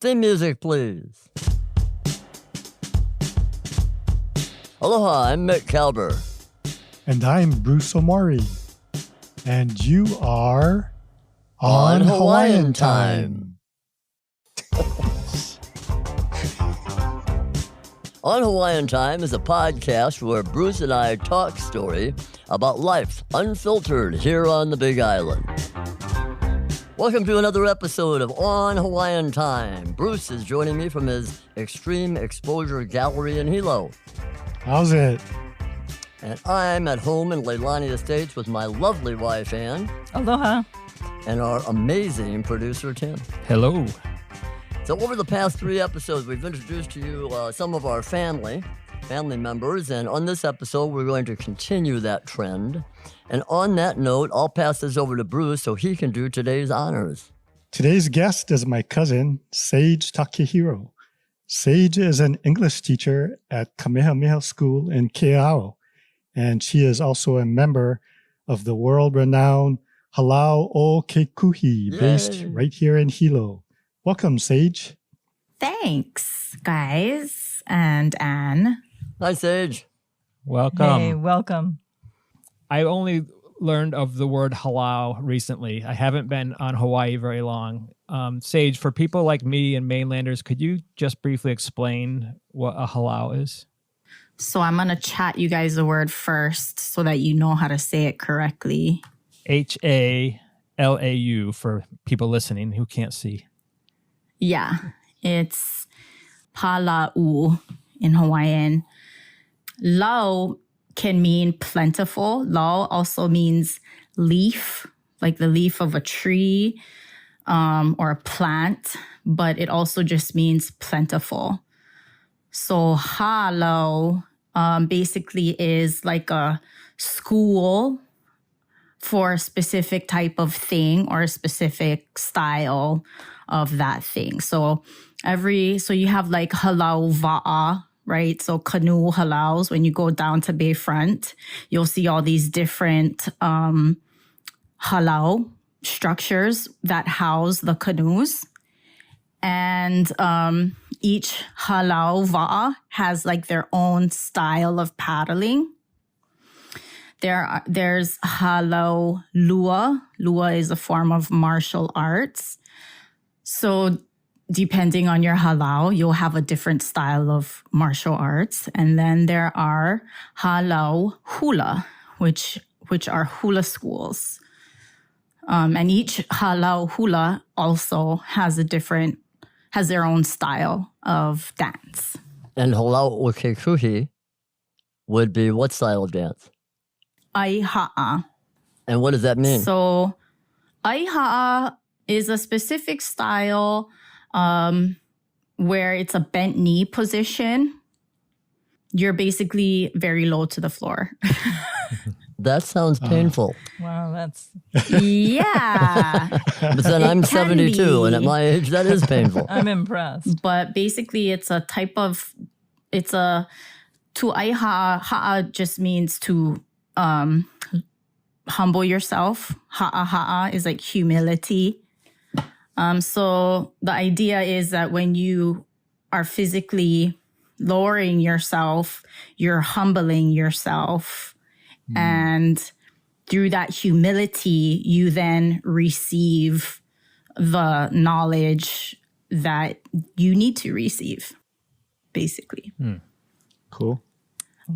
Theme music, please. Aloha, I'm Mick Kalber. And I'm Bruce Omori. And you are on Hawaiian time. On Hawaiian Time is a podcast where Bruce and I talk story about life unfiltered here on the Big Island. Welcome to another episode of On Hawaiian Time. Bruce is joining me from his Extreme Exposure Gallery in Hilo. How's it? And I'm at home in Leilani Estates with my lovely wife, Ann. Aloha. And our amazing producer, Tim. Hello. So over the past 3 episodes, we've introduced to you some of our family members. And on this episode, we're going to continue that trend. And on that note, I'll pass this over to Bruce so he can do today's honors. Today's guest is my cousin, Sage Takehiro. Sage is an English teacher at Kamehameha School in Keiao, and she is also a member of the world-renowned Hālau o Kekuhi, based right here in Hilo. Welcome, Sage. Thanks, guys, and Anne. Hi, Sage. Welcome. Hey, welcome. I only learned of the word Hālau recently. I haven't been on Hawaii very long. Sage, for people like me and mainlanders, could you just briefly explain what a Hālau is? So I'm going to chat you guys the word first so that you know how to say it correctly. H-A-L-A-U for people listening who can't see. Yeah, it's pala'u in Hawaiian. Lau can mean plentiful. Lau also means leaf, like the leaf of a tree or a plant, but it also just means plentiful. So Hālau basically is like a school for a specific type of thing or a specific style of that thing. So you have like Hālau wa'a, right? So canoe halaus, when you go down to Bayfront, you'll see all these different Hālau structures that house the canoes. And each Hālau wa'a has like their own style of paddling. There's Hālau lua. Lua is a form of martial arts. So depending on your Hālau, you'll have a different style of martial arts. And then there are Hālau Hula, which are hula schools. And each Hālau Hula also has their own style of dance. And Hālau o Kekuhi would be what style of dance? Aiha'a. And what does that mean? So Aiha'a is a specific style where it's a bent knee position. You're basically very low to the floor. That sounds painful. Wow, that's... Yeah. But then I'm 72, and at my age, that is painful. I'm impressed. But basically, it's a type of... to aiha'a, ha'a just means to humble yourself. Ha'a is like humility. So the idea is that when you are physically lowering yourself, you're humbling yourself. And through that humility, you then receive the knowledge that you need to receive, basically. Cool.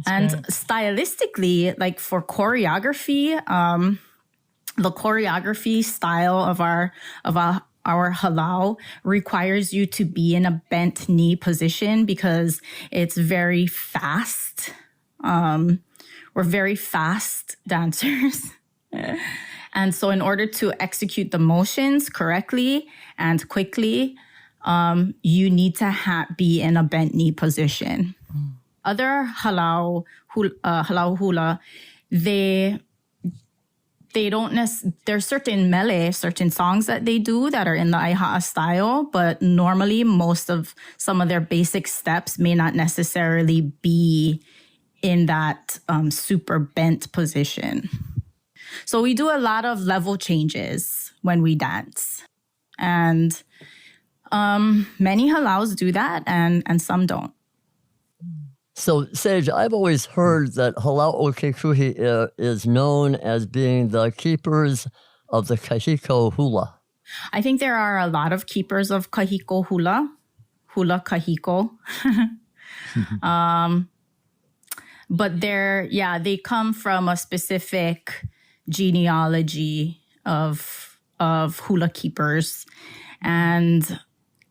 And stylistically, like for choreography, the choreography style of our Hālau requires you to be in a bent knee position because it's very fast. We're very fast dancers. And so in order to execute the motions correctly and quickly, you need to be in a bent knee position. Other Hālau hula, they don't there's certain mele, certain songs that they do that are in the Aiha'a style, but normally some of their basic steps may not necessarily be in that super bent position. So we do a lot of level changes when we dance. And Many halaus do that, and some don't. So, Sage, I've always heard that Hālau o Kekuhi is known as being the keepers of the kahiko hula. I think there are a lot of keepers of kahiko hula kahiko. But they come from a specific genealogy of hula keepers. And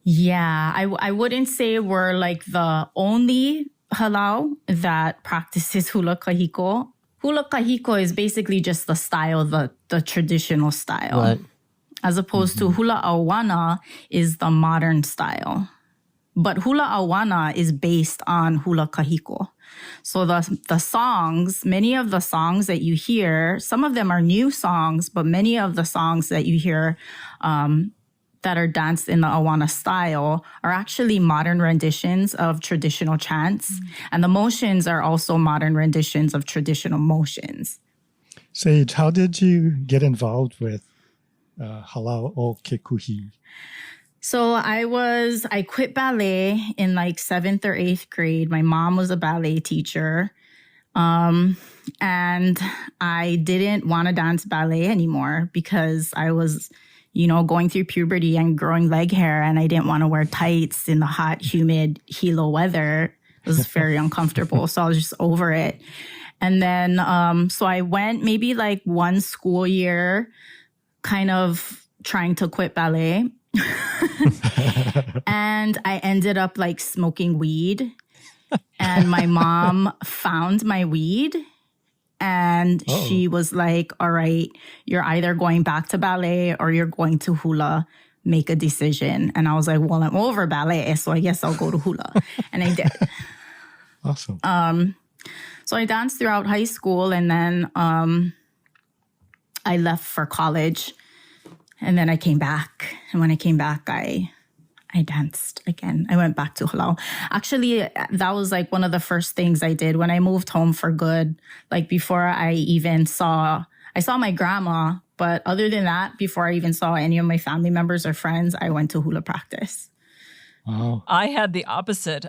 I wouldn't say we're like the only halau that practices hula kahiko. Hula kahiko is basically just the style, the traditional style. Right. As opposed to hula awana is the modern style. But hula awana is based on hula kahiko. So the songs, many of the songs that you hear, some of them are new songs, but many of the songs that you hear that are danced in the awana style are actually modern renditions of traditional chants. And the motions are also modern renditions of traditional motions. Sage, how did you get involved with Hālau o Kekuhi? So I quit ballet in like 7th or 8th grade. My mom was a ballet teacher. And I didn't want to dance ballet anymore because I was, going through puberty and growing leg hair, and I didn't want to wear tights in the hot, humid Hilo weather. It was very uncomfortable. So I was just over it. And then, so I went maybe like one school year kind of trying to quit ballet. And I ended up like smoking weed, and my mom found my weed, and she was like, all right, you're either going back to ballet or you're going to hula, make a decision. And I was like, well, I'm over ballet, so I guess I'll go to hula. And I did. Awesome. So I danced throughout high school, and then I left for college. And then I came back. And when I came back, I danced again. I went back to Hālau. Actually, that was like one of the first things I did when I moved home for good. Like before I even saw my grandma. But other than that, before I even saw any of my family members or friends, I went to hula practice. Wow. I had the opposite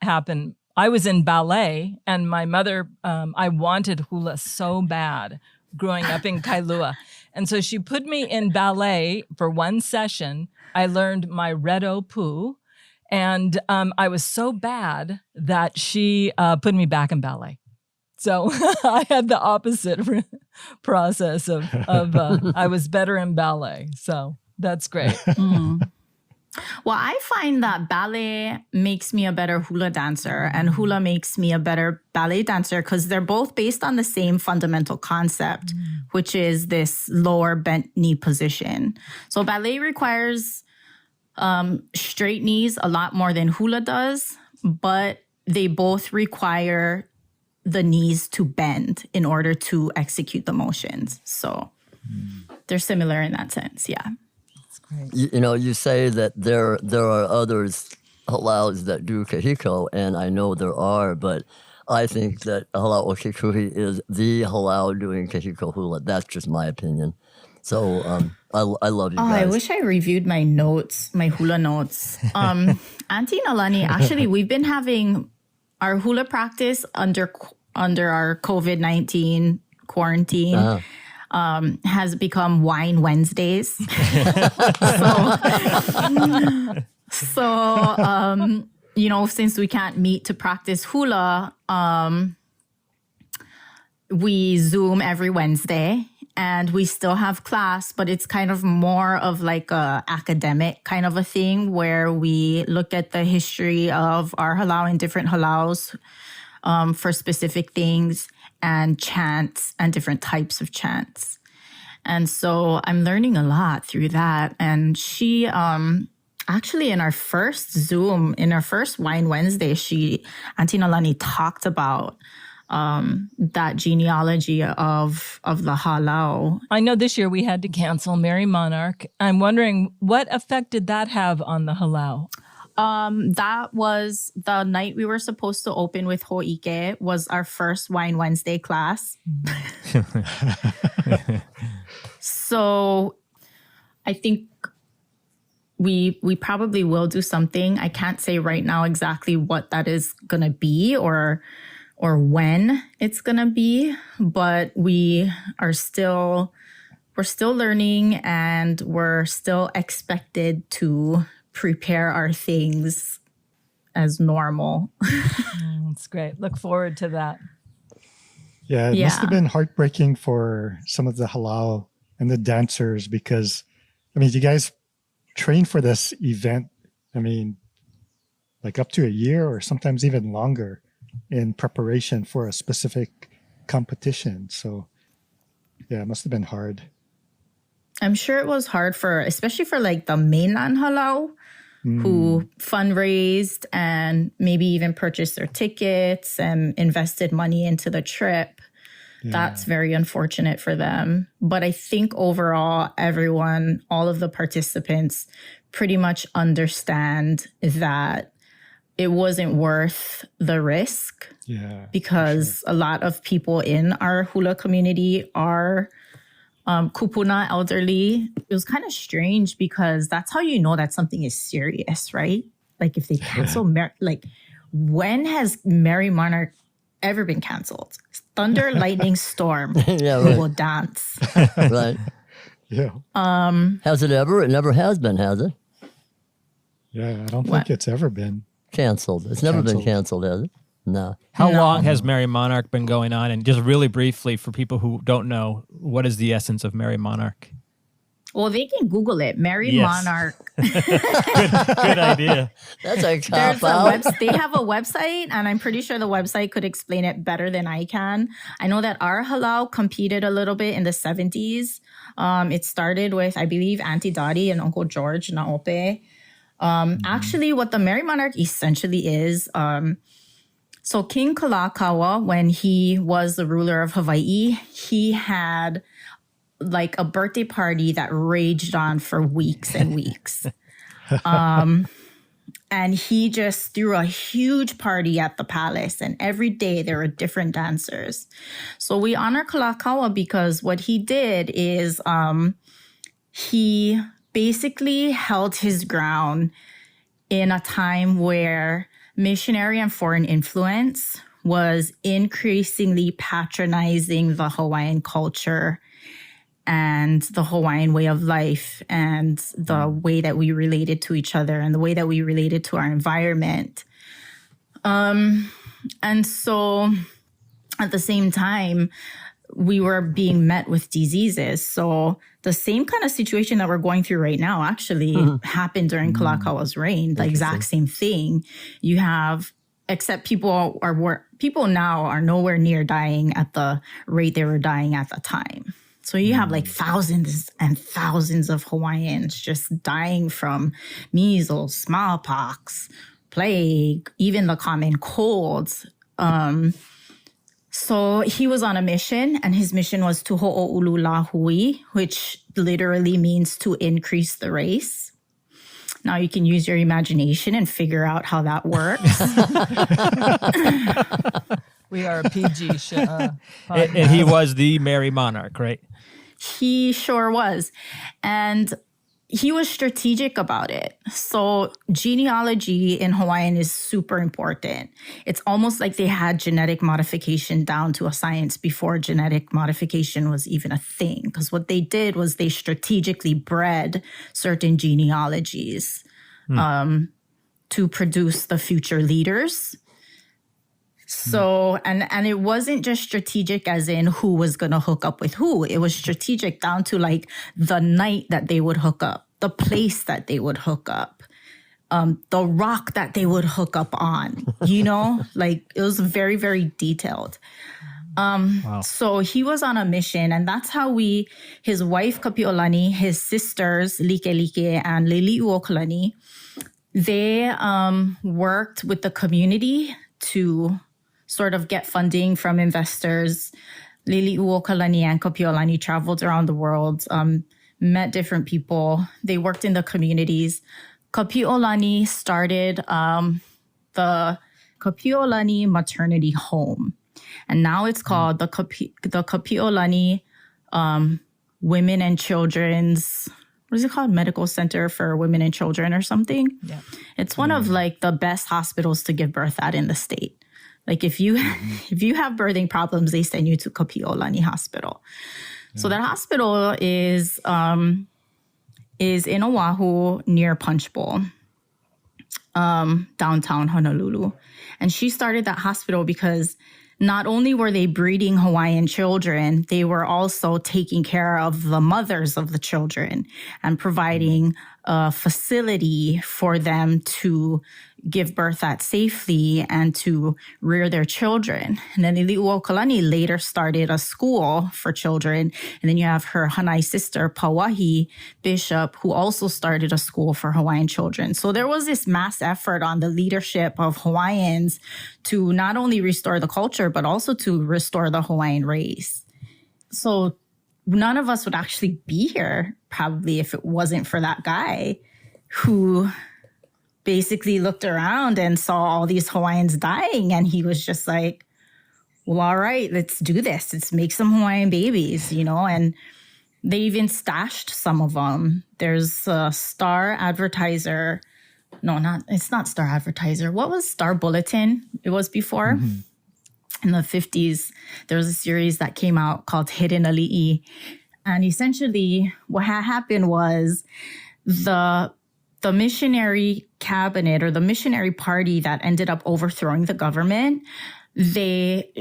happen. I was in ballet, and my mother, I wanted hula so bad growing up in Kailua. And so she put me in ballet for one session. I learned my redo pu, and I was so bad that she put me back in ballet. So I had the opposite process of I was better in ballet. So that's great. Well, I find that ballet makes me a better hula dancer, and hula makes me a better ballet dancer because they're both based on the same fundamental concept, which is this lower bent knee position. So ballet requires straight knees a lot more than hula does, but they both require the knees to bend in order to execute the motions. So they're similar in that sense, yeah. You say that there are others halaus that do kahiko, and I know there are, but I think that Hālau o Kekuhi is the halau doing kahiko hula. That's just my opinion. So I love you guys. I wish I reviewed my notes, my hula notes. Auntie Nalani, actually, we've been having our hula practice under our COVID-19 quarantine. Has become Wine Wednesdays. So since we can't meet to practice hula, we Zoom every Wednesday, and we still have class, but it's kind of more of like a academic kind of a thing where we look at the history of our halau and different halaus for specific things, and chants and different types of chants. And so I'm learning a lot through that. And she actually in our first Zoom, in our first Wine Wednesday, Auntie Nalani talked about that genealogy of the halau. I know this year we had to cancel Merrie Monarch. I'm wondering, what effect did that have on the halau? That was the night we were supposed to open with Ho'ike was our first Wine Wednesday class. So I think we probably will do something. I can't say right now exactly what that is going to be or when it's going to be, but we're still learning, and we're still expected to prepare our things as normal. That's great. Look forward to that. Yeah, it must have been heartbreaking for some of the Hālau and the dancers, because, I mean, you guys train for this event, I mean, like up to a year or sometimes even longer in preparation for a specific competition. So, yeah, it must have been hard. I'm sure it was hard especially for like the mainland Hālau, who fundraised and maybe even purchased their tickets and invested money into the trip. Yeah. That's very unfortunate for them. But I think overall, all of the participants pretty much understand that it wasn't worth the risk. Yeah, because a lot of people in our hula community are kupuna, elderly. It was kind of strange because that's how you know that something is serious, right? Like if they cancel, like when has Merrie Monarch ever been canceled? Thunder, lightning, storm. Yeah, right. We will dance. Right. Yeah. Has it ever? It never has been, has it? Yeah, I don't think it's ever been canceled. It's never been canceled, has it? No. How long has Merrie Monarch been going on? And just really briefly, for people who don't know, what is the essence of Merrie Monarch? Well, they can Google it. Merrie Monarch. Good idea. That's a cop out. They have a website, and I'm pretty sure the website could explain it better than I can. I know that our Hālau competed a little bit in the 70s. It started with, I believe, Auntie Dottie and Uncle George Naope. Actually, what the Merrie Monarch essentially is, so King Kalākaua, when he was the ruler of Hawaiʻi, he had like a birthday party that raged on for weeks and weeks. And he just threw a huge party at the palace, and every day there were different dancers. So we honor Kalākaua because what he did is he basically held his ground in a time where missionary and foreign influence was increasingly patronizing the Hawaiian culture and the Hawaiian way of life and the way that we related to each other and the way that we related to our environment. And so at the same time, we were being met with diseases. So the same kind of situation that we're going through right now actually happened during Kalākaua's reign, the exact same thing. You have, except people now are nowhere near dying at the rate they were dying at the time. So you have like thousands and thousands of Hawaiians just dying from measles, smallpox, plague, even the common colds. So he was on a mission, and his mission was to ho'oulu la hui, which literally means to increase the race. Now you can use your imagination and figure out how that works. We are a PG show. And he was the Merrie Monarch, right? He sure was. And he was strategic about it. So genealogy in Hawaiian is super important. It's almost like they had genetic modification down to a science before genetic modification was even a thing. Because what they did was they strategically bred certain genealogies to produce the future leaders. So, and it wasn't just strategic as in who was going to hook up with who. It was strategic down to like the night that they would hook up, the place that they would hook up, the rock that they would hook up on, you know, like it was very, very detailed. Wow. So he was on a mission, and that's how his wife Kapi'olani, his sisters Likelike and Liliuokalani, they worked with the community to sort of get funding from investors. Liliuokalani and Kapi'olani traveled around the world, met different people. They worked in the communities. Kapi'olani started the Kapi'olani Maternity Home. And now it's called the Kapi'olani Women and Children's what is it called? Medical Center for Women and Children or something. Yeah. It's one of like the best hospitals to give birth at in the state. Like if you have birthing problems, they send you to Kapi'olani Hospital. So that hospital is in Oahu near Punch Bowl, downtown Honolulu. And she started that hospital because not only were they breeding Hawaiian children, they were also taking care of the mothers of the children and providing a facility for them to give birth at safely and to rear their children. And then Iliuokalani later started a school for children. And then you have her Hanai sister, Pauahi Bishop, who also started a school for Hawaiian children. So there was this mass effort on the leadership of Hawaiians to not only restore the culture, but also to restore the Hawaiian race. So none of us would actually be here probably if it wasn't for that guy who basically looked around and saw all these Hawaiians dying. And he was just like, well, all right, let's do this. Let's make some Hawaiian babies, and they even stashed some of them. There's a Star Advertiser. No, it's not Star Advertiser. What was Star Bulletin? It was before. In the 50s, there was a series that came out called Hidden Ali'i. And essentially what happened was the missionary cabinet or the missionary party that ended up overthrowing the government, they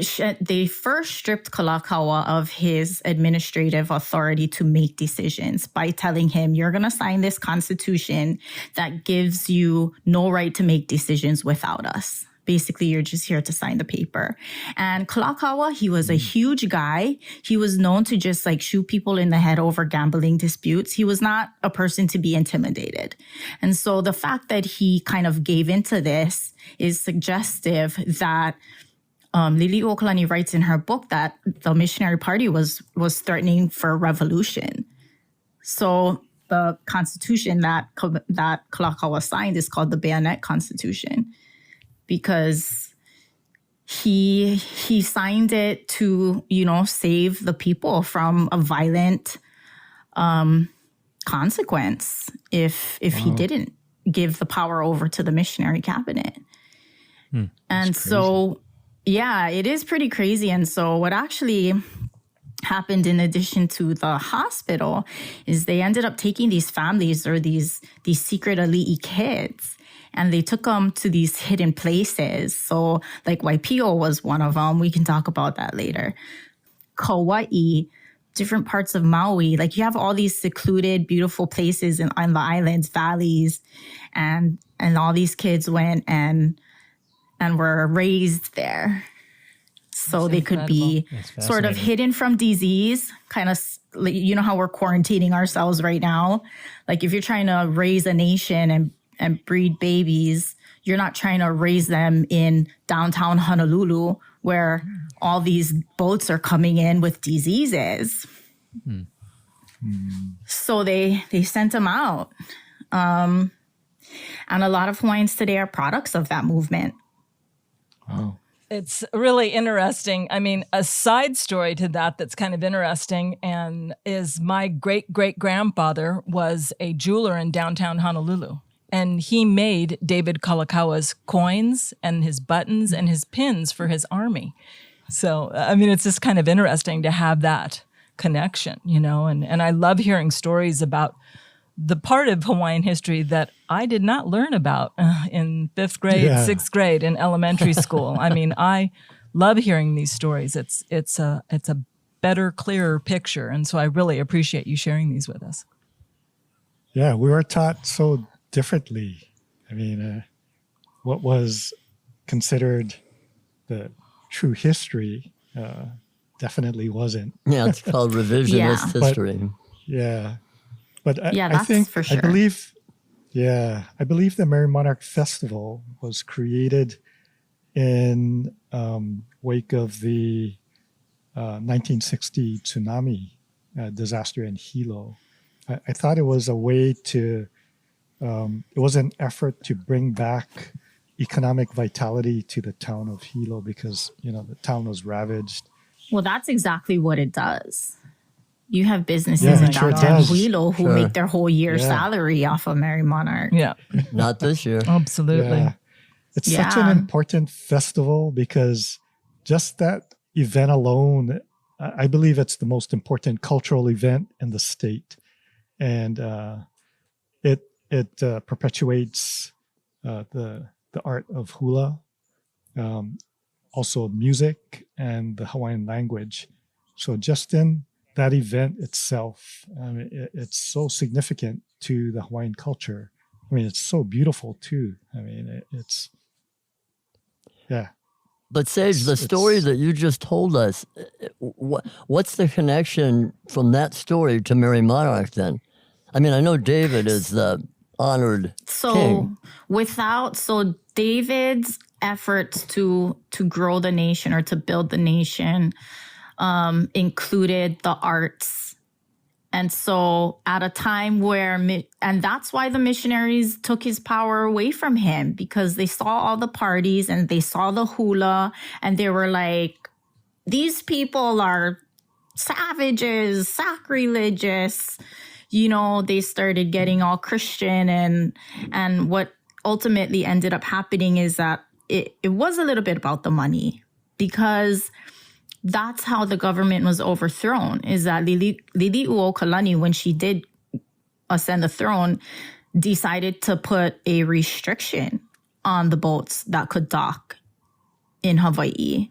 first stripped Kalakaua of his administrative authority to make decisions by telling him, you're going to sign this constitution that gives you no right to make decisions without us. Basically, you're just here to sign the paper. And Kalakaua, he was a huge guy. He was known to just like shoot people in the head over gambling disputes. He was not a person to be intimidated. And so the fact that he kind of gave into this is suggestive that Liliuokalani writes in her book that the missionary party was threatening for a revolution. So the constitution that Kalakaua signed is called the Bayonet Constitution, because he signed it to, save the people from a violent consequence if he didn't give the power over to the missionary cabinet. And so, yeah, it is pretty crazy. And so what actually happened in addition to the hospital is they ended up taking these families or these secret ali'i kids, and they took them to these hidden places. So like Waipio was one of them. We can talk about that later. Kauai, different parts of Maui. Like you have all these secluded, beautiful places on the islands, valleys, and all these kids went and were raised there. So they could be sort of hidden from disease, kind of, how we're quarantining ourselves right now. Like if you're trying to raise a nation and breed babies, you're not trying to raise them in downtown Honolulu where all these boats are coming in with diseases. So they sent them out. And a lot of Hawaiians today are products of that movement. Wow. It's really interesting. I mean, a side story to that's kind of interesting and is my great-great-grandfather was a jeweler in downtown Honolulu. And he made David Kalākaua's coins and his buttons and his pins for his army. So, I mean, it's just kind of interesting to have that connection, and I love hearing stories about the part of Hawaiian history that I did not learn about in 5th grade, 6th grade in elementary school. I mean, I love hearing these stories. It's a better, clearer picture. And so I really appreciate you sharing these with us. Yeah, we were taught so differently. I mean, what was considered the true history definitely wasn't. Yeah, it's called revisionist history. But I think, for sure. I believe the Merrie Monarch Festival was created in wake of the 1960 tsunami disaster in Hilo. I thought it was a way to, it was an effort to bring back economic vitality to the town of Hilo because, the town was ravaged. Well, that's exactly what it does. You have businesses Yeah, in it sure downtown does. Hilo who Sure. make their whole year's Yeah. salary off of Merrie Monarch. Yeah, Not this year. absolutely. Yeah. It's such an Yeah. important festival because just that event alone, I believe it's the most important cultural event in the state. And it perpetuates the art of hula, also music and the Hawaiian language. So just in that event itself, I mean, it's so significant to the Hawaiian culture. I mean, it's so beautiful too. I mean, it's, yeah. But Sage, the It's- story that you just told us, what's the connection from that story to Merrie Monarch then? I mean, I know David is the honored So king. so David's efforts to grow the nation or to build the nation included the arts. And so at a time where, and that's why the missionaries took his power away from him, because they saw all the parties and they saw the hula and they were like, these people are savages, sacrilegious. You know, they started getting all Christian, and what ultimately ended up happening is that it was a little bit about the money, because that's how the government was overthrown, is that Liliuokalani, when she did ascend the throne, decided to put a restriction on the boats that could dock in Hawaii.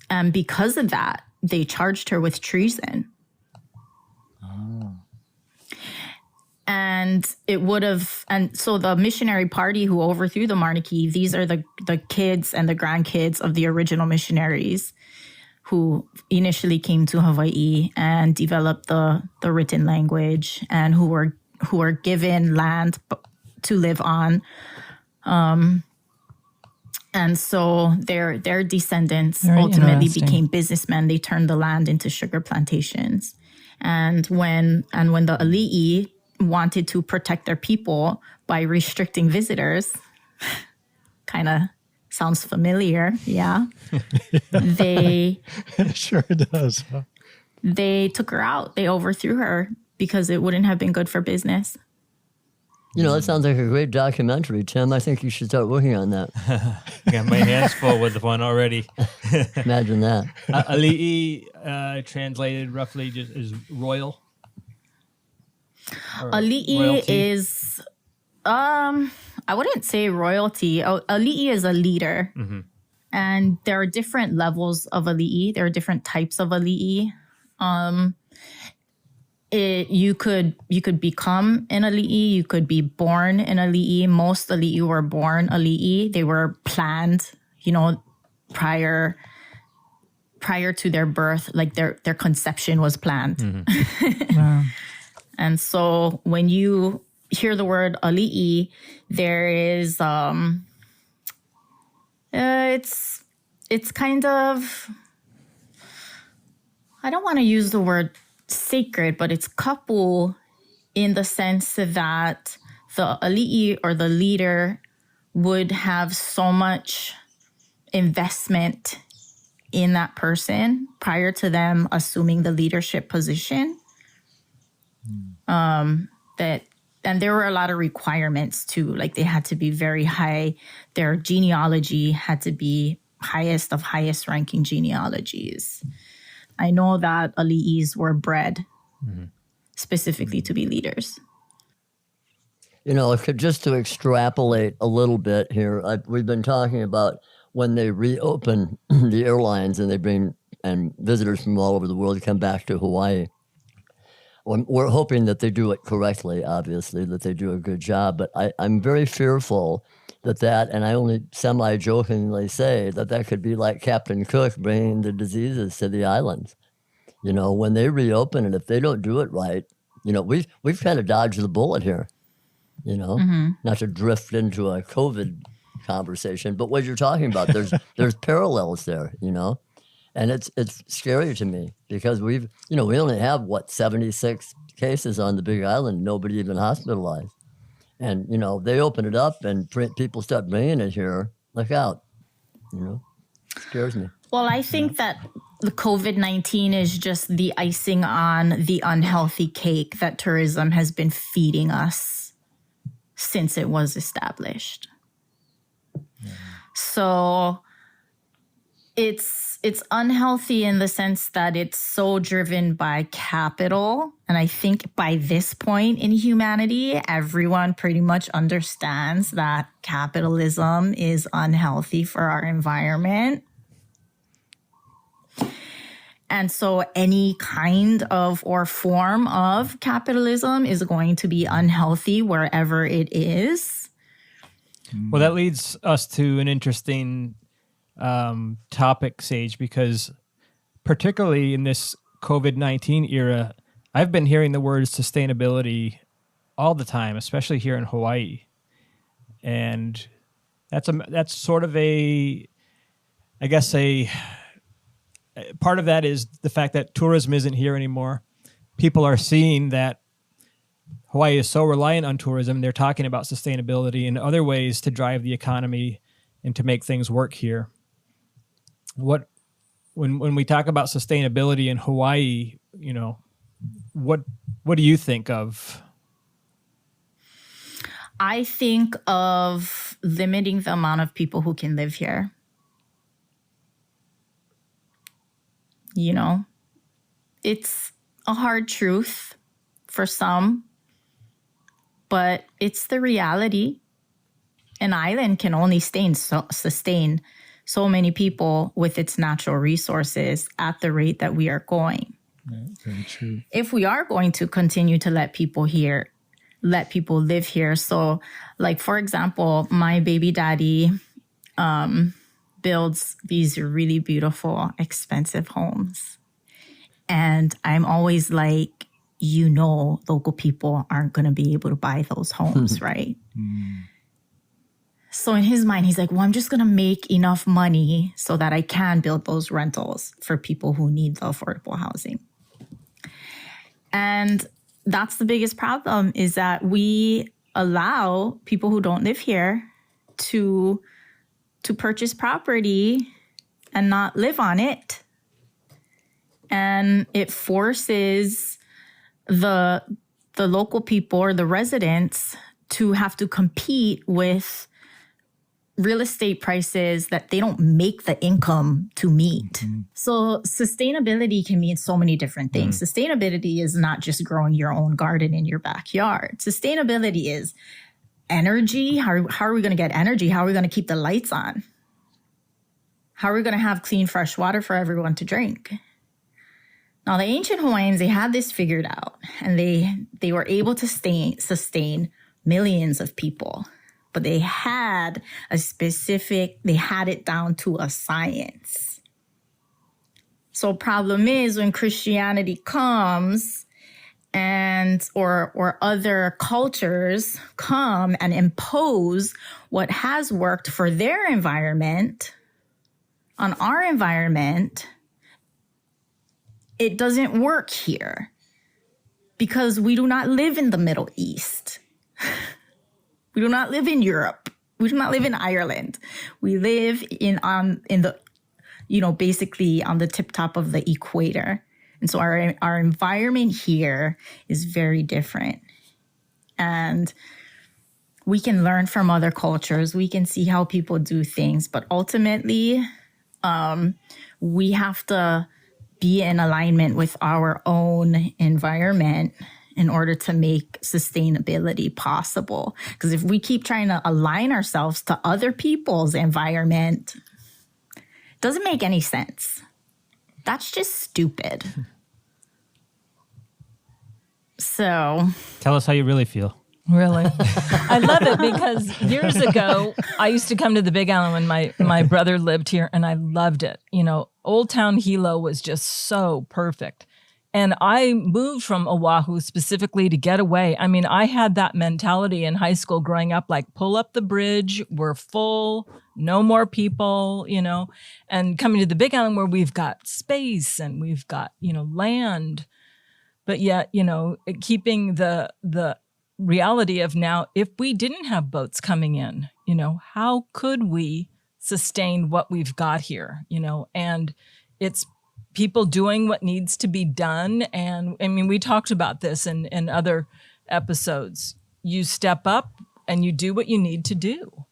And because of that, they charged her with treason. And it would have, and so the missionary party who overthrew the monarchy, these are the kids and the grandkids of the original missionaries who initially came to Hawaii and developed the written language, and who were given land to live on. And so their descendants Very ultimately interesting. became businessmen. They turned the land into sugar plantations. And when the Ali'i wanted to protect their people by restricting visitors, kind of sounds familiar, yeah. They It sure does. Huh? they took her out. They overthrew her because it wouldn't have been good for business. You know, that sounds like a great documentary, Tim. I think you should start working on that. Got my hands full with one already. Imagine that. Ali'i translated roughly just is royal. Or Ali'i royalty. is, I wouldn't say royalty. Ali'i is a leader. Mm-hmm. And there are different levels of Ali'i. There are different types of Ali'i. You could become an Ali'i. You could be born an Ali'i. Most Ali'i were born Ali'i. They were planned, prior to their birth, like their conception was planned. Mm-hmm. Wow. And so when you hear the word Ali'i, there is it's kind of, I don't want to use the word sacred, but it's kapu in the sense that the Ali'i or the leader would have so much investment in that person prior to them assuming the leadership position. And there were a lot of requirements too. Like they had to be very high. Their genealogy had to be highest of highest ranking genealogies. I know that Ali'is were bred specifically to be leaders. You know, just to extrapolate a little bit here, we've been talking about when they reopen the airlines and they bring and visitors from all over the world come back to Hawaii. We're hoping that they do it correctly, obviously, that they do a good job. But I'm very fearful that, and I only semi-jokingly say that could be like Captain Cook bringing the diseases to the islands. You know, when they reopen it, if they don't do it right, we've kind of dodged the bullet here. Not to drift into a COVID conversation, but what you're talking about, there's parallels there, and it's scary to me because we only have 76 cases on the Big Island, nobody even hospitalized, and they open it up and people start bringing it here. Look out, scares me. Well, I think that the COVID-19 is just the icing on the unhealthy cake that tourism has been feeding us since it was established. So it's unhealthy in the sense that it's so driven by capital. And I think by this point in humanity, everyone pretty much understands that capitalism is unhealthy for our environment. And so any kind of or form of capitalism is going to be unhealthy wherever it is. Well, that leads us to an interesting topic, Sage, because particularly in this COVID-19 era, I've been hearing the word sustainability all the time, especially here in Hawaii. And that's sort of I guess part of that is the fact that tourism isn't here anymore. People are seeing that Hawaii is so reliant on tourism. They're talking about sustainability and other ways to drive the economy and to make things work here. When we talk about sustainability in Hawaii, what do you think of? I think of limiting the amount of people who can live here. It's a hard truth for some, but it's the reality. An island can only sustain so many people with its natural resources at the rate that we are going. Yeah, very true. If we are going to continue to let people live here. So, like, for example, my baby daddy builds these really beautiful, expensive homes. And I'm always like, local people aren't going to be able to buy those homes, right? So in his mind, he's like, well, I'm just going to make enough money so that I can build those rentals for people who need the affordable housing. And that's the biggest problem, is that we allow people who don't live here to purchase property and not live on it. And it forces the local people or the residents to have to compete with real estate prices that they don't make the income to meet. Mm-hmm. So sustainability can mean so many different things. Sustainability is not just growing your own garden in your backyard. Sustainability is energy. How are we going to get energy? How are we going to keep the lights on? How are we going to have clean, fresh water for everyone to drink? Now, the ancient Hawaiians, they had this figured out, and they were able to sustain millions of people. But they had it down to a science. So problem is, when Christianity comes or other cultures come and impose what has worked for their environment on our environment, it doesn't work here because we do not live in the Middle East. We do not live in Europe. We do not live in Ireland. We live basically on the tip top of the equator. And so our environment here is very different. And we can learn from other cultures. We can see how people do things. But ultimately, we have to be in alignment with our own environment in order to make sustainability possible. Because if we keep trying to align ourselves to other people's environment, it doesn't make any sense. That's just stupid. So tell us how you really feel. Really? I love it because years ago, I used to come to the Big Island when my brother lived here, and I loved it. Old Town Hilo was just so perfect. And I moved from Oahu specifically to get away. I mean, I had that mentality in high school growing up, like, pull up the bridge, we're full, no more people, and coming to the Big Island where we've got space and we've got, land. But yet, keeping the reality of now, if we didn't have boats coming in, how could we sustain what we've got here, and it's people doing what needs to be done. And I mean, we talked about this in other episodes. You step up and you do what you need to do.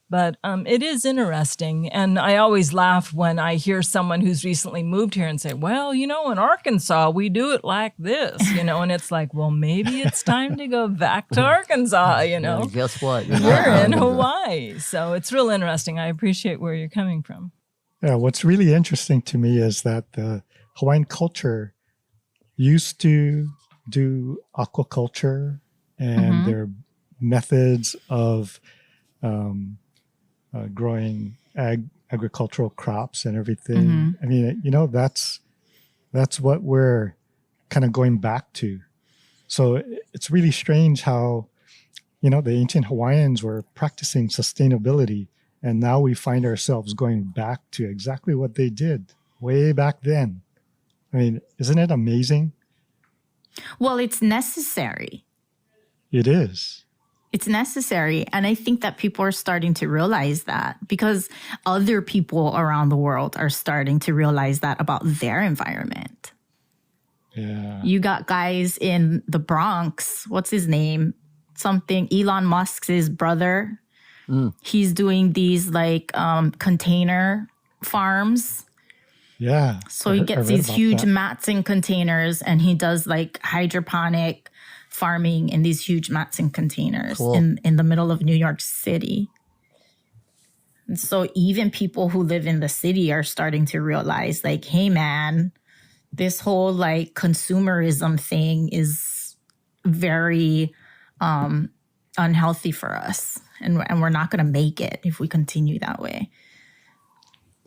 But it is interesting. And I always laugh when I hear someone who's recently moved here and say, well, in Arkansas, we do it like this, and it's like, well, maybe it's time to go back to Arkansas, Yeah, guess what? We're in Hawaii. So it's real interesting. I appreciate where you're coming from. Yeah, what's really interesting to me is that the Hawaiian culture used to do aquaculture and their methods of growing agricultural crops and everything. I mean, that's what we're kind of going back to. So it's really strange how, the ancient Hawaiians were practicing sustainability, and now we find ourselves going back to exactly what they did way back then. I mean, isn't it amazing? Well, it's necessary. It is. It's necessary. And I think that people are starting to realize that because other people around the world are starting to realize that about their environment. Yeah. You got guys in the Bronx. What's his name? Something, Elon Musk's brother. He's doing these container farms. Yeah. So he gets these huge mats in containers and he does hydroponic farming in these huge mats and containers in the middle of New York City. And so even people who live in the city are starting to realize hey man, this whole consumerism thing is very unhealthy for us. And we're not going to make it if we continue that way.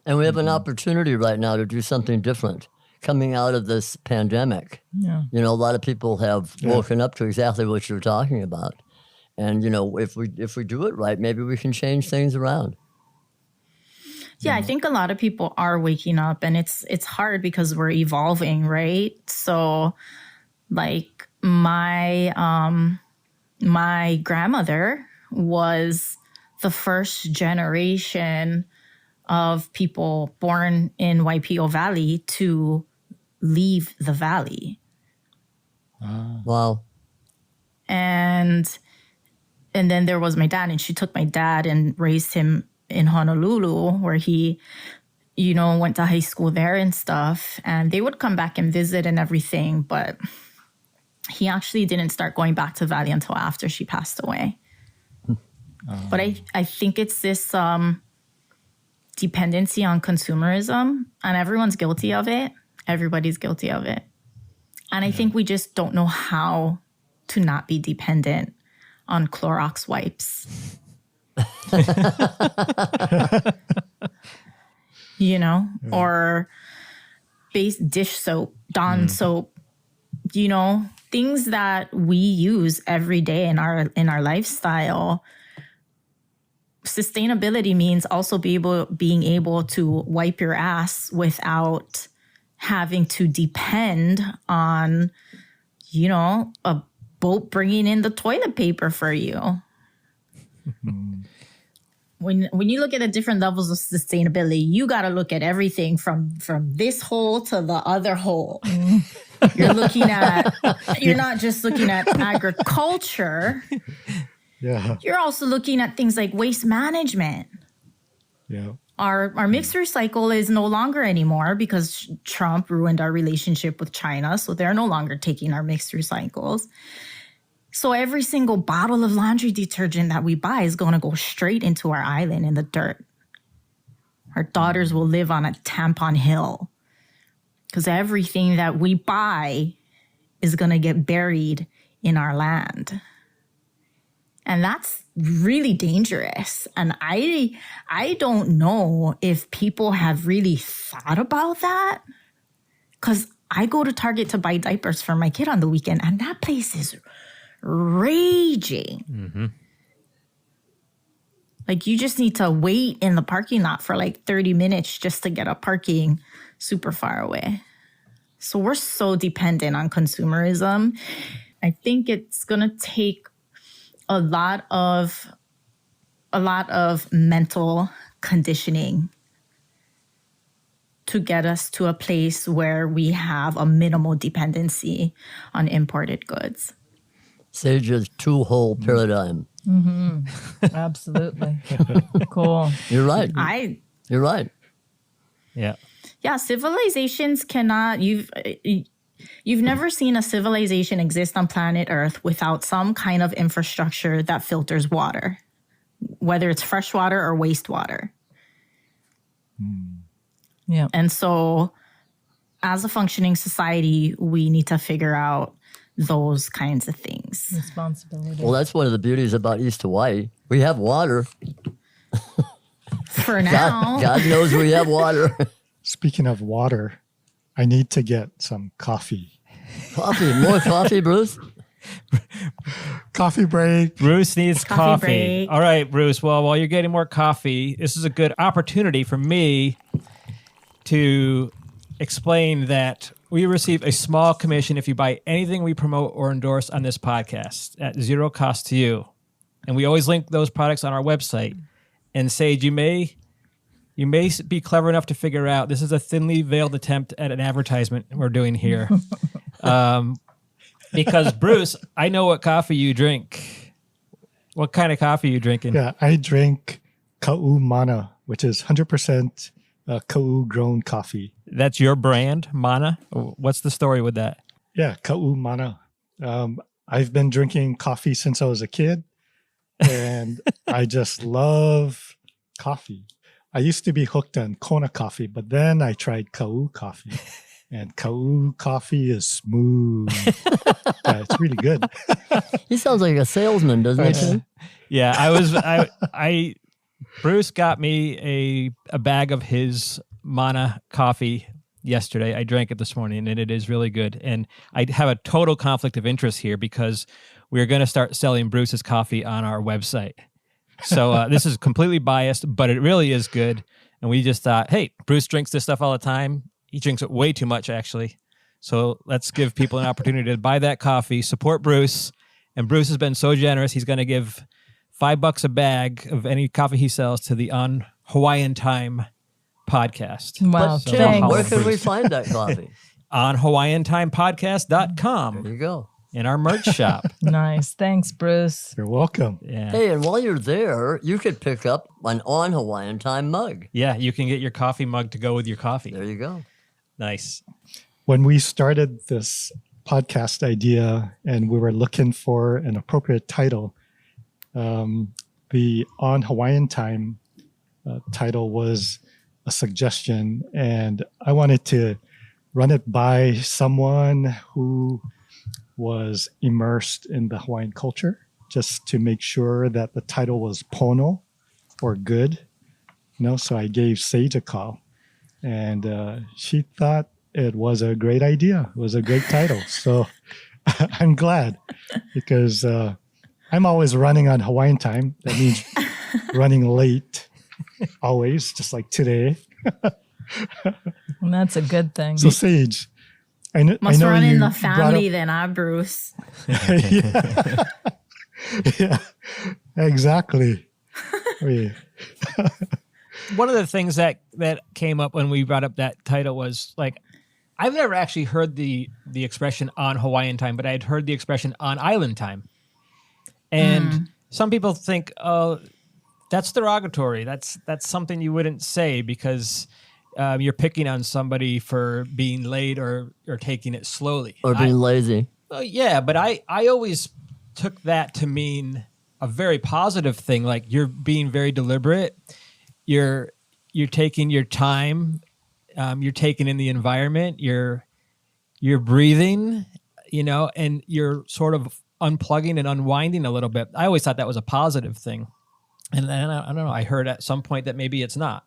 And we have an opportunity right now to do something different. Coming out of this pandemic, a lot of people have woken up to exactly what you're talking about, and if we do it right, maybe we can change things around. Yeah, I think a lot of people are waking up, and it's hard because we're evolving, right? So, my grandmother was the first generation of people born in Waipio Valley to leave the valley. Wow. And then there was my dad, and she took my dad and raised him in Honolulu, where he, went to high school there and stuff. And they would come back and visit and everything, but he actually didn't start going back to the valley until after she passed away. But I think it's this dependency on consumerism, and everyone's guilty of it. Everybody's guilty of it. And I think we just don't know how to not be dependent on Clorox wipes. Or base dish soap, Dawn soap, things that we use every day in our lifestyle. Sustainability means also being able to wipe your ass without having to depend on, a boat bringing in the toilet paper for you. When you look at the different levels of sustainability, you got to look at everything from this hole to the other hole. You're not just looking at agriculture. Yeah. You're also looking at things like waste management. Yeah. Our mixed recycle is no longer anymore because Trump ruined our relationship with China. So they're no longer taking our mixed recycles. So every single bottle of laundry detergent that we buy is going to go straight into our island in the dirt. Our daughters will live on a tampon hill because everything that we buy is going to get buried in our land. And that's really dangerous. And I don't know if people have really thought about that. Because I go to Target to buy diapers for my kid on the weekend, and that place is raging. Mm-hmm. You just need to wait in the parking lot for 30 minutes just to get a parking super far away. So we're so dependent on consumerism. I think it's going to take a lot of mental conditioning to get us to a place where we have a minimal dependency on imported goods. Sage's two-hole paradigm. Absolutely. Cool. You're right. You're right. Yeah. Yeah, civilizations cannot. You've never seen a civilization exist on planet Earth without some kind of infrastructure that filters water, whether it's fresh water or wastewater. Yeah. And so, as a functioning society, we need to figure out those kinds of things. Responsibility. Well, that's one of the beauties about East Hawaii. We have water. For now. God knows we have water. Speaking of water, I need to get some coffee. Coffee. More coffee, Bruce? Coffee break. Bruce needs Coffee coffee. break. All right, Bruce. Well, while you're getting more coffee, this is a good opportunity for me to explain that we receive a small commission if you buy anything we promote or endorse on this podcast at zero cost to you. And we always link those products on our website. And Sage, you may be clever enough to figure out this is a thinly veiled attempt at an advertisement we're doing here. Because Bruce, I know what coffee you drink. What kind of coffee are you drinking? Yeah, I drink Ka'u Mana, which is 100% Ka'u grown coffee. That's your brand, Mana? What's the story with that? Yeah, Ka'u Mana. I've been drinking coffee since I was a kid, and I just love coffee. I used to be hooked on Kona coffee, but then I tried Ka'u coffee, and Ka'u coffee is smooth. Yeah, it's really good. He sounds like a salesman, doesn't he? Yeah, Bruce got me a bag of his Mana coffee yesterday. I drank it this morning, and it is really good. And I have a total conflict of interest here because we're going to start selling Bruce's coffee on our website. So this is completely biased, but it really is good. And we just thought, hey, Bruce drinks this stuff all the time. He drinks it way too much, actually. So let's give people an opportunity to buy that coffee, support Bruce. And Bruce has been so generous. He's going to give $5 a bag of any coffee he sells to the On Hawaiian Time podcast. Wow. But Tim, Thanks. where can we find that coffee? On HawaiianTimePodcast.com There you go. in our merch shop. Nice. Thanks, Bruce. You're welcome. Yeah. Hey, and while you're there, you could pick up an On Hawaiian Time mug. Yeah, you can get your coffee mug to go with your coffee. There you go. Nice. When we started this podcast idea and we were looking for an appropriate title, the On Hawaiian Time title was a suggestion, and I wanted to run it by someone who was immersed in the Hawaiian culture, just to make sure that the title was pono or good. So I gave Sage a call, and she thought it was a great idea. It was a great title. So I'm glad, because I'm always running on Hawaiian time. That means running late, always, just like today. And that's a good thing. So Sage, I Must know run in you the brought family up- then, Bruce? yeah. Yeah, exactly. Yeah. One of the things that came up when we brought up that title was like, I've never actually heard the expression on Hawaiian time, but I had heard the expression on island time. And some people think, oh, that's derogatory. That's something you wouldn't say because you're picking on somebody for being late or taking it slowly. Or being lazy. Yeah, but I always took that to mean a very positive thing. Like you're being very deliberate. You're taking your time. You're taking in the environment. You're breathing, and you're sort of unplugging and unwinding a little bit. I always thought that was a positive thing. And then I don't know. I heard at some point that maybe it's not.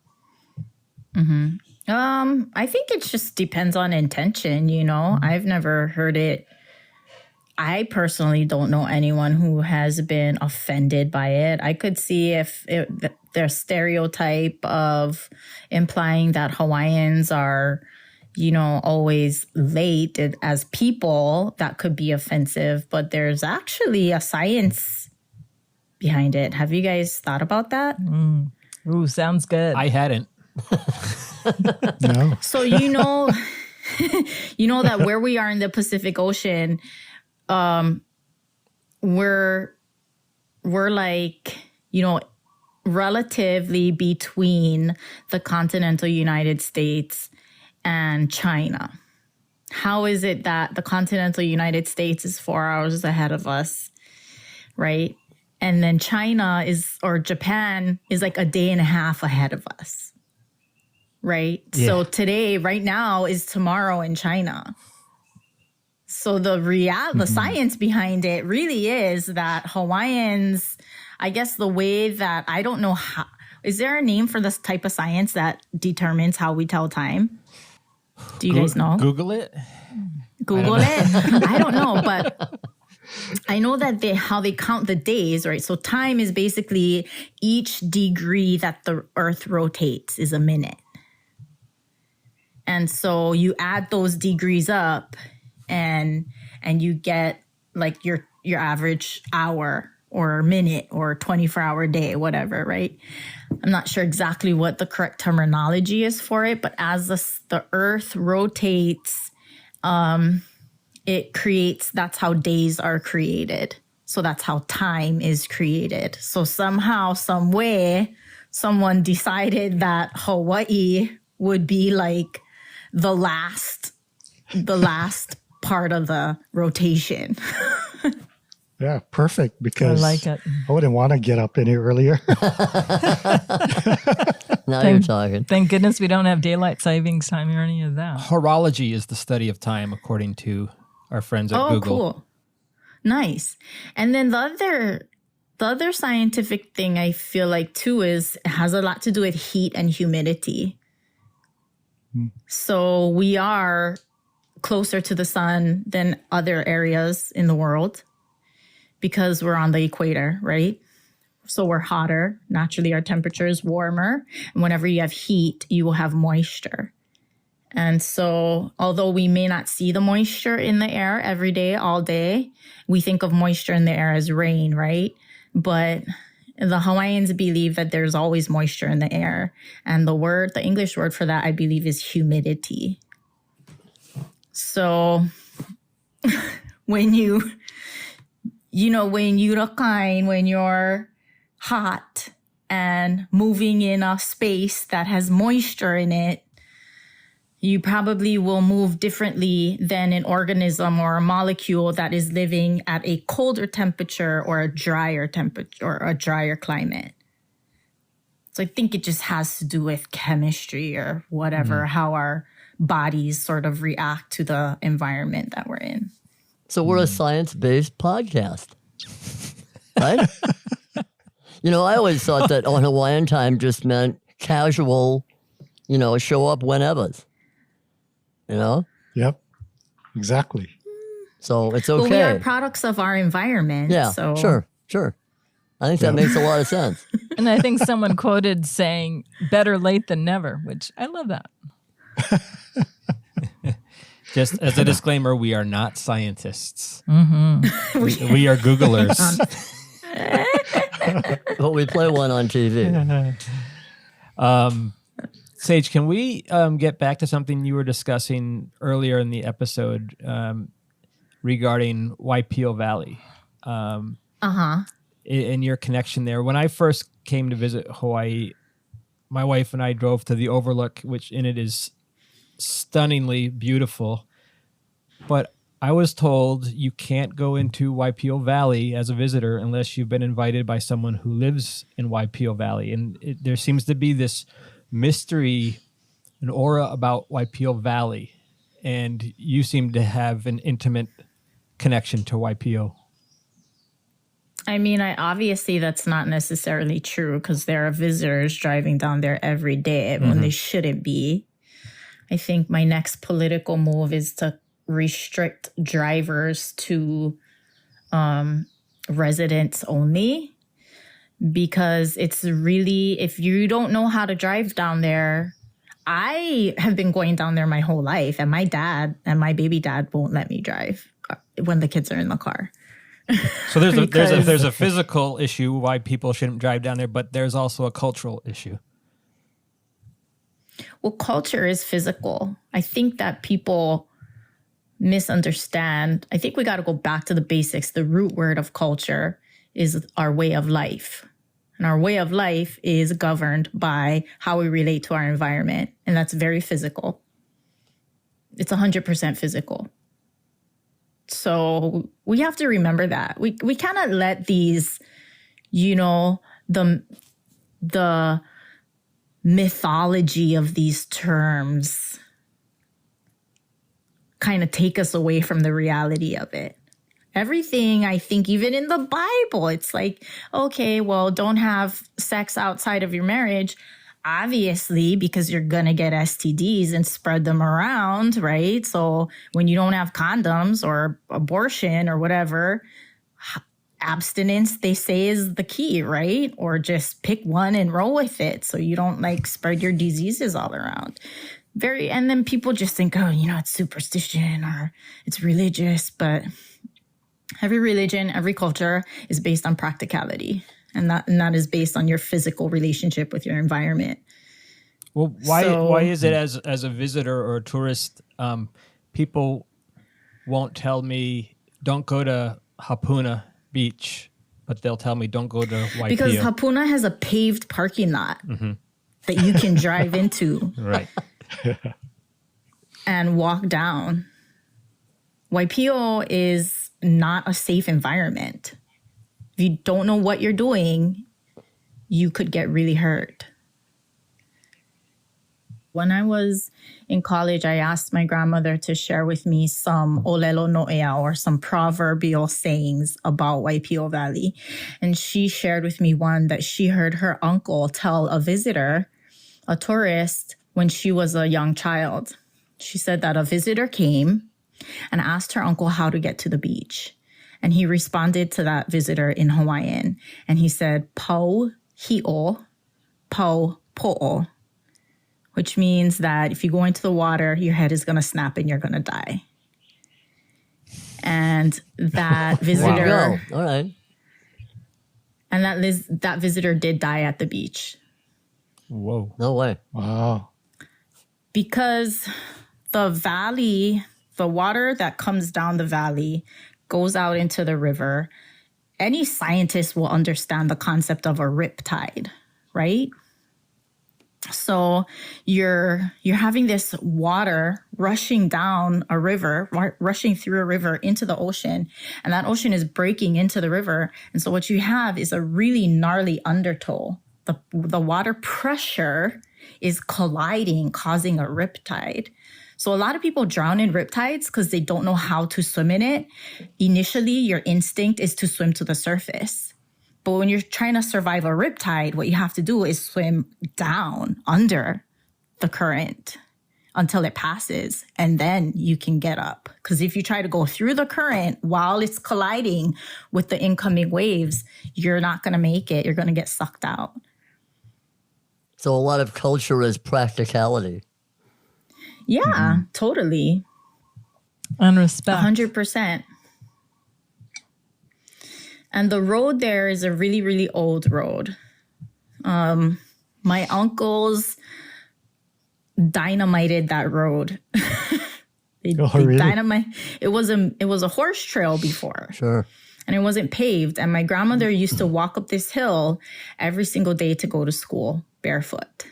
I think it just depends on intention, I've never heard it. I personally don't know anyone who has been offended by it. I could see if their stereotype of implying that Hawaiians are, always late as people, that could be offensive. But there's actually a science behind it. Have you guys thought about that? Ooh, sounds good. I hadn't. No. So you know that where we are in the Pacific Ocean, we're like, relatively between the continental United States and China. How is it that the continental United States is 4 hours ahead of us, right? And then Japan is like a day and a half ahead of us, right? Yeah. So today, right now, is tomorrow in China. So the science behind it really is that Hawaiians, I guess the way that, I don't know how, is there a name for this type of science that determines how we tell time? Do you guys know? Google it. Google it. I don't know, but I know that how they count the days, right? So time is basically each degree that the Earth rotates is a minute. And so you add those degrees up and you get like your average hour or minute or 24-hour day, whatever, right? I'm not sure exactly what the correct terminology is for it, but as the Earth rotates, it creates, that's how days are created. So that's how time is created. So somehow, some way, someone decided that Hawaii would be like the last part of the rotation. Yeah, perfect. Because I like it. I wouldn't want to get up any earlier. Now you're talking. Thank goodness we don't have daylight savings time or any of that. Horology is the study of time, according to our friends at Google. Cool. Nice. And then the other scientific thing I feel like too is it has a lot to do with heat and humidity. So we are closer to the sun than other areas in the world because we're on the equator, right? So we're hotter. Naturally, our temperature is warmer. And whenever you have heat, you will have moisture. And so although we may not see the moisture in the air every day, all day, we think of moisture in the air as rain, right? But the Hawaiians believe that there's always moisture in the air. And the English word for that, I believe, is humidity. So when you're hot and moving in a space that has moisture in it, you probably will move differently than an organism or a molecule that is living at a colder temperature or a drier temperature or a drier climate. So I think it just has to do with chemistry or whatever, how our bodies sort of react to the environment that we're in. So we're a science-based podcast, right? I always thought that on Hawaiian time just meant casual, show up whenever's. Yep, exactly. So it's okay. Well, we are products of our environment. Yeah, so. Sure. I think that makes a lot of sense. And I think someone quoted saying, better late than never, which I love that. Just as a disclaimer, we are not scientists. Mm-hmm. We are Googlers. But we play one on TV. Sage, can we get back to something you were discussing earlier in the episode regarding Waipio Valley? In your connection there. When I first came to visit Hawaii, my wife and I drove to the Overlook, which in it is stunningly beautiful. But I was told you can't go into Waipio Valley as a visitor unless you've been invited by someone who lives in Waipio Valley. And there seems to be this mystery, an aura about Waipio Valley. And you seem to have an intimate connection to Waipio. I mean, obviously that's not necessarily true because there are visitors driving down there every day when they shouldn't be. I think my next political move is to restrict drivers to residents only, because it's really, if you don't know how to drive down there, I have been going down there my whole life, and my dad and my baby dad won't let me drive when the kids are in the car. So there's a physical issue why people shouldn't drive down there, but there's also a cultural issue. Well, culture is physical. I think that people misunderstand. I think we got to go back to the basics. The root word of culture is our way of life. And our way of life is governed by how we relate to our environment. And that's very physical. It's 100% physical. So we have to remember that. We cannot let these, the mythology of these terms kind of take us away from the reality of it. Everything, I think, even in the Bible, it's like, okay, well, don't have sex outside of your marriage, obviously, because you're going to get STDs and spread them around, right? So when you don't have condoms or abortion or whatever, abstinence, they say, is the key, right? Or just pick one and roll with it so you don't spread your diseases all around. And then people just think, oh, it's superstition or it's religious, but every religion, every culture is based on practicality, and that is based on your physical relationship with your environment. Well, why is it as a visitor or a tourist, people won't tell me don't go to Hapuna Beach, but they'll tell me don't go to Waipio? Because Hapuna has a paved parking lot that you can drive into. Right. And walk down. Waipio is not a safe environment. If you don't know what you're doing, you could get really hurt. When I was in college, I asked my grandmother to share with me some olelo no'ea, or some proverbial sayings about Waipio Valley. And she shared with me one that she heard her uncle tell a visitor, a tourist, when she was a young child. She said that a visitor came and asked her uncle how to get to the beach. And he responded to that visitor in Hawaiian. And he said, "Pau hi'o, pau po'o," which means that if you go into the water, your head is going to snap and you're going to die. And that visitor... Wow. All right. And that visitor did die at the beach. Whoa. No way. Wow. Because the valley, the water that comes down the valley goes out into the river. Any scientist will understand the concept of a riptide, right? So you're having this water rushing down a river, rushing through a river into the ocean, and that ocean is breaking into the river. And so what you have is a really gnarly undertow. The water pressure is colliding, causing a riptide. So a lot of people drown in riptides because they don't know how to swim in it. Initially, your instinct is to swim to the surface. But when you're trying to survive a riptide, what you have to do is swim down under the current until it passes, and then you can get up. Because if you try to go through the current while it's colliding with the incoming waves, you're not going to make it. You're going to get sucked out. So a lot of culture is practicality. Yeah, totally. And respect. 100%. And the road there is a really, really old road. My uncles dynamited that road. they really? dynamite. It was a horse trail before. Sure. And it wasn't paved. And my grandmother used to walk up this hill every single day to go to school barefoot.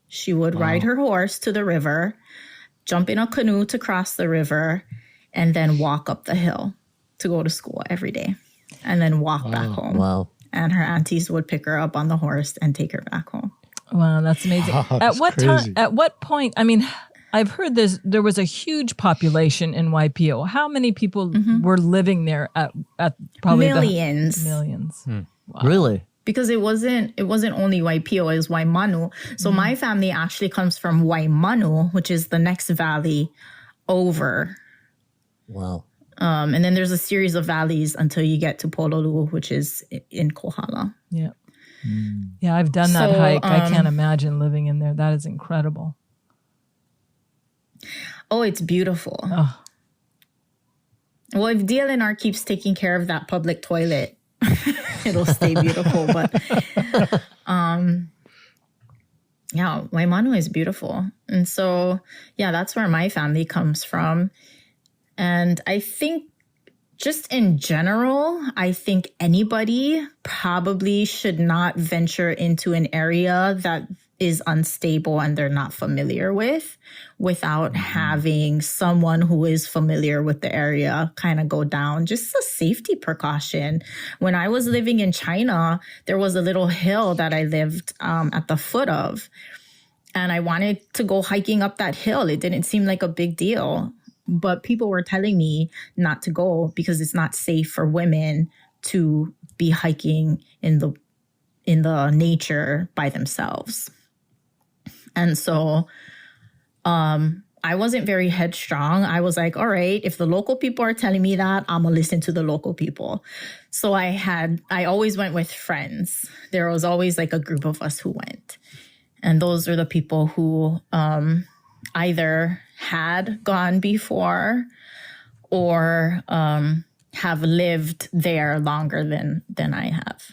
She would ride her horse to the river, jump in a canoe to cross the river, and then walk up the hill to go to school every day. And then walk back home. Wow. And her aunties would pick her up on the horse and take her back home. Wow, that's amazing. Wow, that's crazy. At what point, I mean, I've heard there was a huge population in Waipio. How many people were living there at probably Millions. Millions. Wow. Really? Because it wasn't only Waipio, it was Waimanu. So my family actually comes from Waimanu, which is the next valley over. Wow. And then there's a series of valleys until you get to Pololu, which is in Kohala. Yeah. Yeah, I've done that hike. I can't imagine living in there. That is incredible. Oh, it's beautiful. Oh. Well, if DLNR keeps taking care of that public toilet, it'll stay beautiful. But Yeah, Waimanu is beautiful. And so, yeah, that's where my family comes from. And I think just in general, I think anybody probably should not venture into an area that is unstable and they're not familiar with without having someone who is familiar with the area kind of go down. Just a safety precaution. When I was living in China, there was a little hill that I lived at the foot of. And I wanted to go hiking up that hill. It didn't seem like a big deal. But people were telling me not to go because it's not safe for women to be hiking in the nature by themselves. And so I wasn't very headstrong. I was like, all right, if the local people are telling me that, I'm going to listen to the local people. So I always went with friends. There was always like a group of us who went. And those are the people who either had gone before or have lived there longer than I have.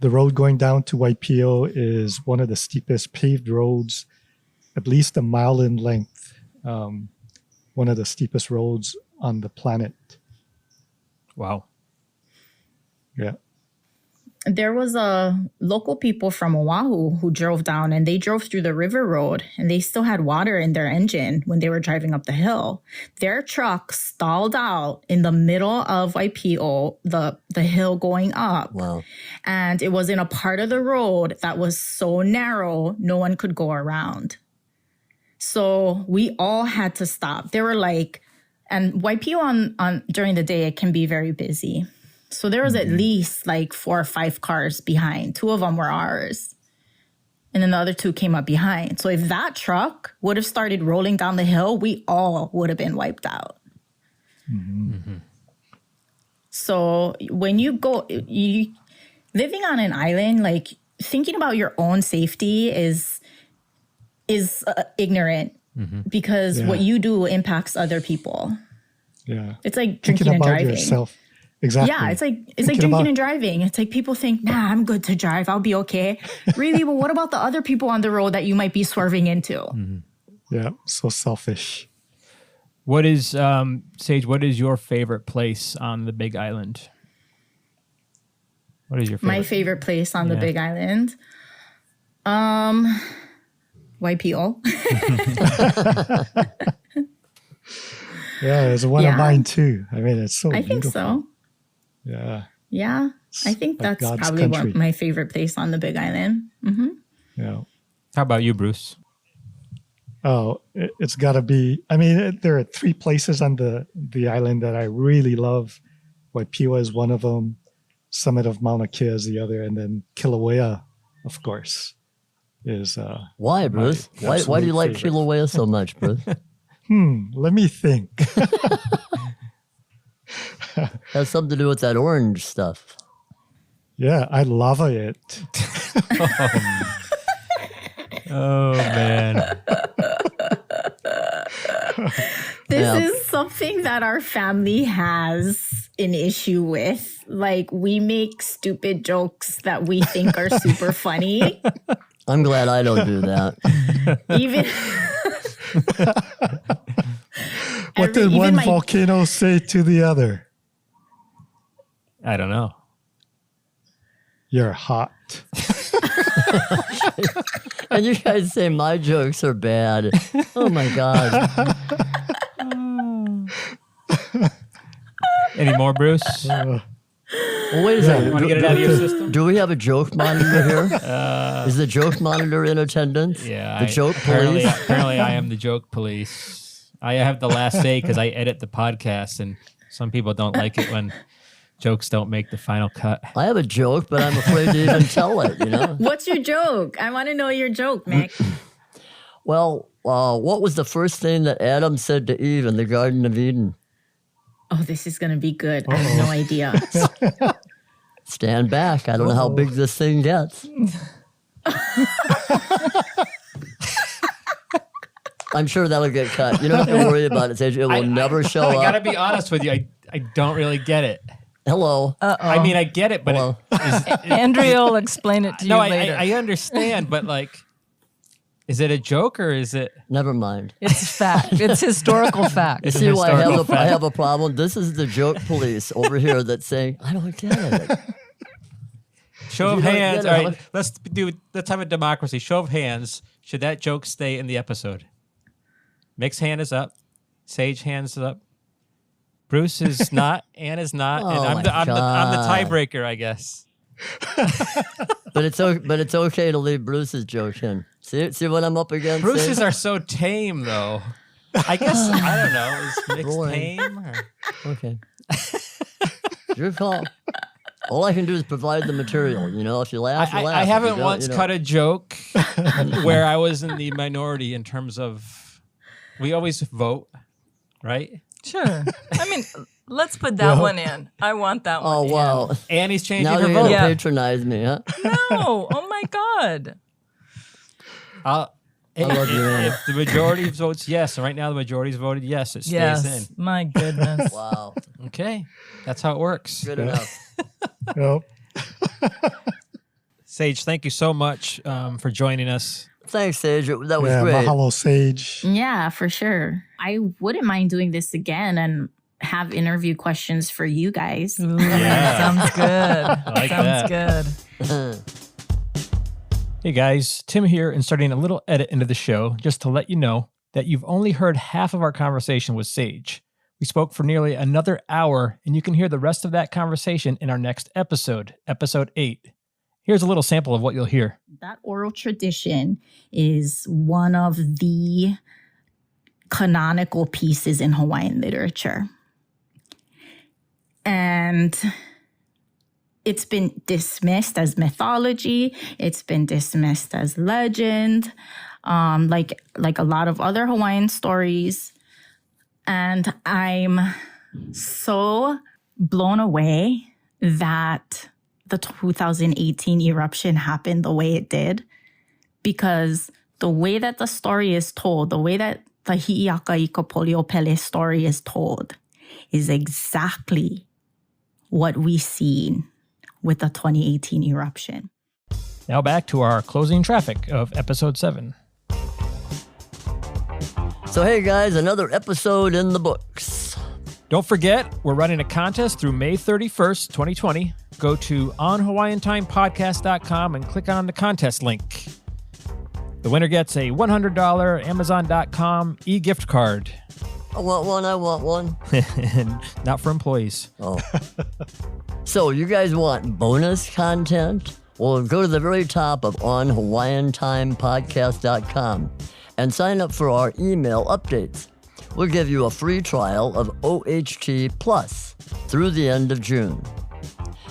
The road going down to Waipio is one of the steepest paved roads, at least a mile in length. One of the steepest roads on the planet. Wow. Yeah. There was local people from Oahu who drove down, and they drove through the river road, and they still had water in their engine when they were driving up the hill. Their truck stalled out in the middle of Waipio, the hill going up. Wow. And it was in a part of the road that was so narrow, no one could go around. So we all had to stop. They were like, and Waipio on during the day, it can be very busy. So there was at least like 4 or 5 cars behind. 2 of them were ours. And then the other 2 came up behind. So if that truck would have started rolling down the hill, we all would have been wiped out. So when you go, living on an island, like thinking about your own safety is ignorant because what you do impacts other people. Yeah. It's like Thinking drinking and about driving. yourself. Exactly. Yeah, it's like drinking and driving. It's like people think, nah, I'm good to drive. I'll be okay. Really? Well, what about the other people on the road that you might be swerving into? Yeah, so selfish. What is, Sage, what is your favorite place on the Big Island? What is your favorite? My favorite place on the Big Island? YPO. Yeah, it's one of mine too. I mean, it's so beautiful. I think so. Yeah. Yeah, I think like that's God's probably country. my favorite place on the Big Island. Yeah. How about you, Bruce? Oh, it's got to be. I mean, there are 3 places on the island that I really love. Waipiwa is one of them. Summit of Mauna Kea is the other, and then Kilauea, of course, is. Why, Bruce? Why do you like favorite. Kilauea so much, Bruce? Let me think. Has something to do with that orange stuff. Yeah, I lava it. Oh, man. This is something that our family has an issue with. Like, we make stupid jokes that we think are super funny. I'm glad I don't do that. Even What did one volcano say to the other? I don't know. You're hot. And you guys say my jokes are bad. Oh my God. Any more, Bruce? Well, wait a second. Want to get it out of your system? Do we have a joke monitor here? Is the joke monitor in attendance? Yeah. The joke police? Apparently, I am the joke police. I have the last say because I edit the podcast, and some people don't like it when jokes don't make the final cut. I have a joke, but I'm afraid to even tell it, you know? What's your joke? I want to know your joke, Mick. Well, what was the first thing that Adam said to Eve in the Garden of Eden? Oh, this is going to be good. I have no idea. Stand back. I don't know how big this thing gets. I'm sure that'll get cut. You don't have to worry about it, Sage. It will never show I up. gotta be honest with you. I don't really get it. Hello. I mean, I get it, but Hello. Andrea will explain it to you no, later. I understand, but like, Is it a joke or is it? Never mind. It's fact. It's historical fact. You see why I have a problem? This is the joke police over here that's saying, I don't get it. Show of hands. All right, let's have a democracy. Show of hands. Should that joke stay in the episode? Mick's hand is up. Sage hands is up. Bruce is not. Ann is not. Oh, and I'm the tiebreaker, I guess. But it's okay to leave Bruce's joke in. See what I'm up against? Bruce's are so tame, though. I guess I don't know. Is Mick's tame? Or? Okay. Your call. All I can do is provide the material. You know, if you laugh, you laugh. I haven't once cut a joke where I was in the minority in terms of. We always vote, right? Sure. I mean, let's put that one in. I want that one. Oh wow! Annie's changing now her you're vote. gonna patronize me, huh? No. Oh my God. If the majority votes yes, and right now the majority's voted yes, it stays in. My goodness. Wow. Okay, that's how it works. Good enough. Yep. Sage, thank you so much for joining us. Thanks, Sage. That was great. Mahalo, Sage. Yeah, for sure. I wouldn't mind doing this again and have interview questions for you guys. Ooh, sounds good. I like sounds that. Good. Hey guys, Tim here, inserting a little edit into the show just to let you know that you've only heard half of our conversation with Sage. We spoke for nearly another hour, and you can hear the rest of that conversation in our next episode, episode 8. Here's a little sample of what you'll hear. That oral tradition is one of the canonical pieces in Hawaiian literature. And it's been dismissed as mythology. It's been dismissed as legend, like a lot of other Hawaiian stories. And I'm so blown away that the 2018 eruption happened the way it did, because the way that the story is told, the way that the Hi'iaka Ika Poliopele story is told is exactly what we seen with the 2018 eruption. Now back to our closing traffic of episode 7. So hey guys, another episode in the books. Don't forget, we're running a contest through May 31st, 2020. Go to onhawaiiantimepodcast.com and click on the contest link. The winner gets a $100 Amazon.com e-gift card. I want one. Not for employees. Oh. So you guys want bonus content? Well, go to the very top of onhawaiiantimepodcast.com and sign up for our email updates. We'll give you a free trial of OHT Plus through the end of June.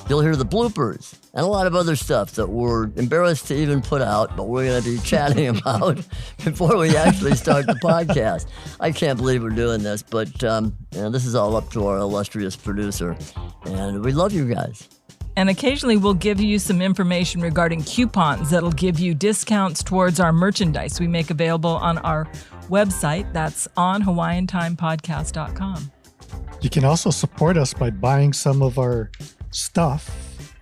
You'll hear the bloopers and a lot of other stuff that we're embarrassed to even put out, but we're going to be chatting about before we actually start the podcast. I can't believe we're doing this, but this is all up to our illustrious producer, and we love you guys. And occasionally we'll give you some information regarding coupons that'll give you discounts towards our merchandise we make available on our website. That's on hawaiiantimepodcast.com. You can also support us by buying some of our stuff,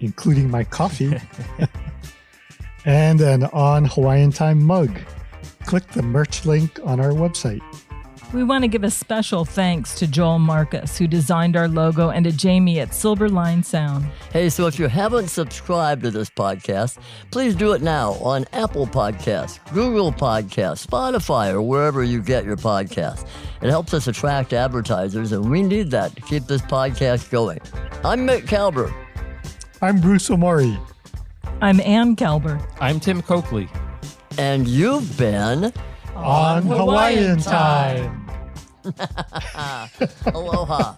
including my coffee, and an On Hawaiian Time mug. Click the merch link on our website. We want to give a special thanks to Joel Marcus, who designed our logo, and to Jamie at Silverline Sound. Hey, so if you haven't subscribed to this podcast, please do it now on Apple Podcasts, Google Podcasts, Spotify, or wherever you get your podcasts. It helps us attract advertisers, and we need that to keep this podcast going. I'm Mick Kalber. I'm Bruce Omori. I'm Ann Kalber. I'm Tim Coakley. And you've been... On Hawaiian Time. Aloha.